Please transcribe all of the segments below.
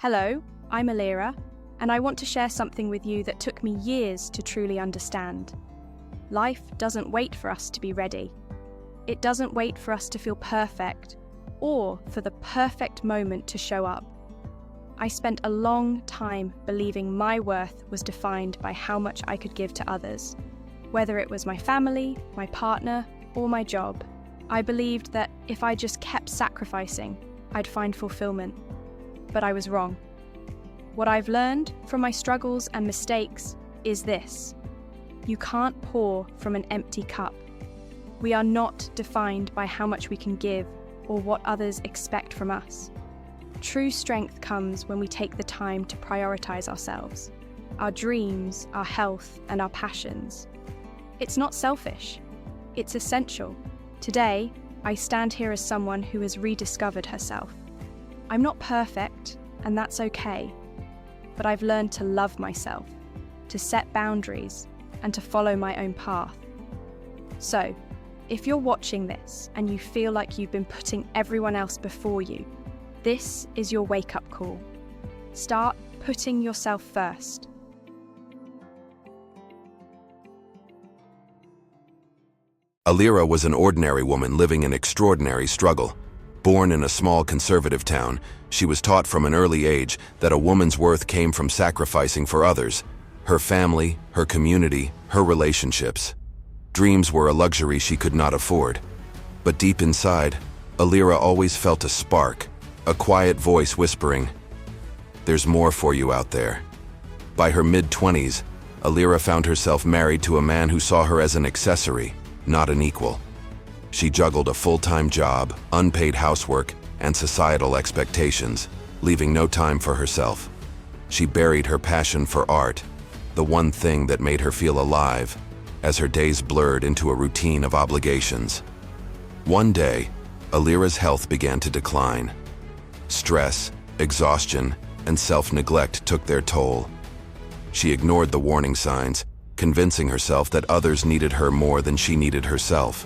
Hello, I'm Alira, and I want to share something with you that took me years to truly understand. Life doesn't wait for us to be ready. It doesn't wait for us to feel perfect or for the perfect moment to show up. I spent a long time believing my worth was defined by how much I could give to others, whether it was my family, my partner, or my job. I believed that if I just kept sacrificing, I'd find fulfillment. But I was wrong. What I've learned from my struggles and mistakes is this: you can't pour from an empty cup. We are not defined by how much we can give or what others expect from us. True strength comes when we take the time to prioritize ourselves, our dreams, our health, and our passions. It's not selfish, it's essential. Today, I stand here as someone who has rediscovered herself. I'm not perfect, and that's okay, but I've learned to love myself, to set boundaries, and to follow my own path. So, if you're watching this and you feel like you've been putting everyone else before you, this is your wake-up call. Start putting yourself first. Alira was an ordinary woman living an extraordinary struggle. Born in a small conservative town, she was taught from an early age that a woman's worth came from sacrificing for others, her family, her community, her relationships. Dreams were a luxury she could not afford. But deep inside, Alira always felt a spark, a quiet voice whispering, "There's more for you out there." By her mid-20s, Alira found herself married to a man who saw her as an accessory, not an equal. She juggled a full-time job, unpaid housework, and societal expectations, leaving no time for herself. She buried her passion for art, the one thing that made her feel alive, as her days blurred into a routine of obligations. One day, Alira's health began to decline. Stress, exhaustion, and self-neglect took their toll. She ignored the warning signs, convincing herself that others needed her more than she needed herself.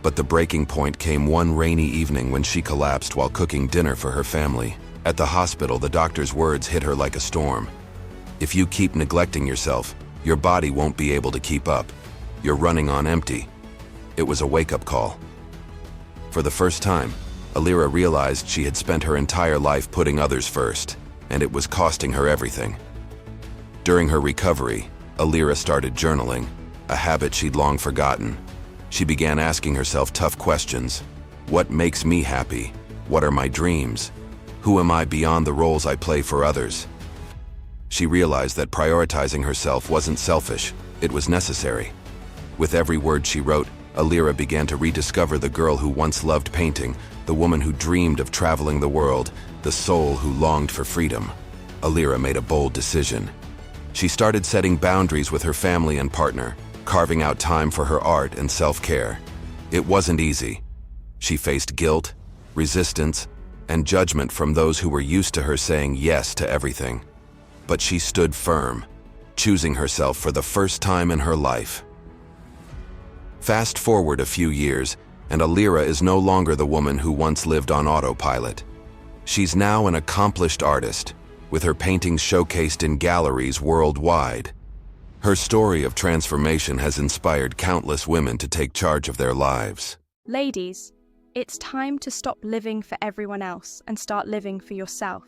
But the breaking point came one rainy evening when she collapsed while cooking dinner for her family. At the hospital, the doctor's words hit her like a storm. "If you keep neglecting yourself, your body won't be able to keep up. You're running on empty." It was a wake-up call. For the first time, Alira realized she had spent her entire life putting others first, and it was costing her everything. During her recovery, Alira started journaling, a habit she'd long forgotten. She began asking herself tough questions. What makes me happy? What are my dreams? Who am I beyond the roles I play for others? She realized that prioritizing herself wasn't selfish, it was necessary. With every word she wrote, Alira began to rediscover the girl who once loved painting, the woman who dreamed of traveling the world, the soul who longed for freedom. Alira made a bold decision. She started setting boundaries with her family and partner, carving out time for her art and self-care. It wasn't easy. She faced guilt, resistance, and judgment from those who were used to her saying yes to everything. But she stood firm, choosing herself for the first time in her life. Fast forward a few years, and Alira is no longer the woman who once lived on autopilot. She's now an accomplished artist, with her paintings showcased in galleries worldwide. Her story of transformation has inspired countless women to take charge of their lives. Ladies, it's time to stop living for everyone else and start living for yourself.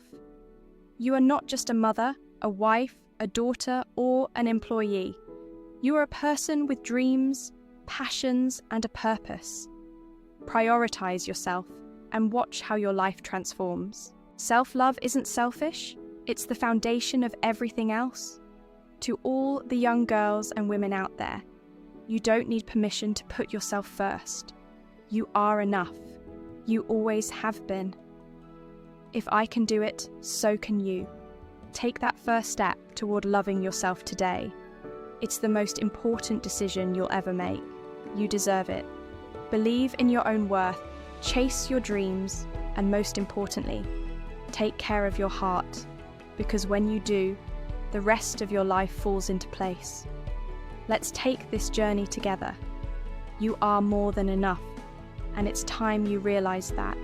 You are not just a mother, a wife, a daughter, or an employee. You are a person with dreams, passions, and a purpose. Prioritize yourself and watch how your life transforms. Self-love isn't selfish, it's the foundation of everything else. To all the young girls and women out there, you don't need permission to put yourself first. You are enough. You always have been. If I can do it, so can you. Take that first step toward loving yourself today. It's the most important decision you'll ever make. You deserve it. Believe in your own worth, chase your dreams, and most importantly, take care of your heart, because when you do, the rest of your life falls into place. Let's take this journey together. You are more than enough, and it's time you realize that.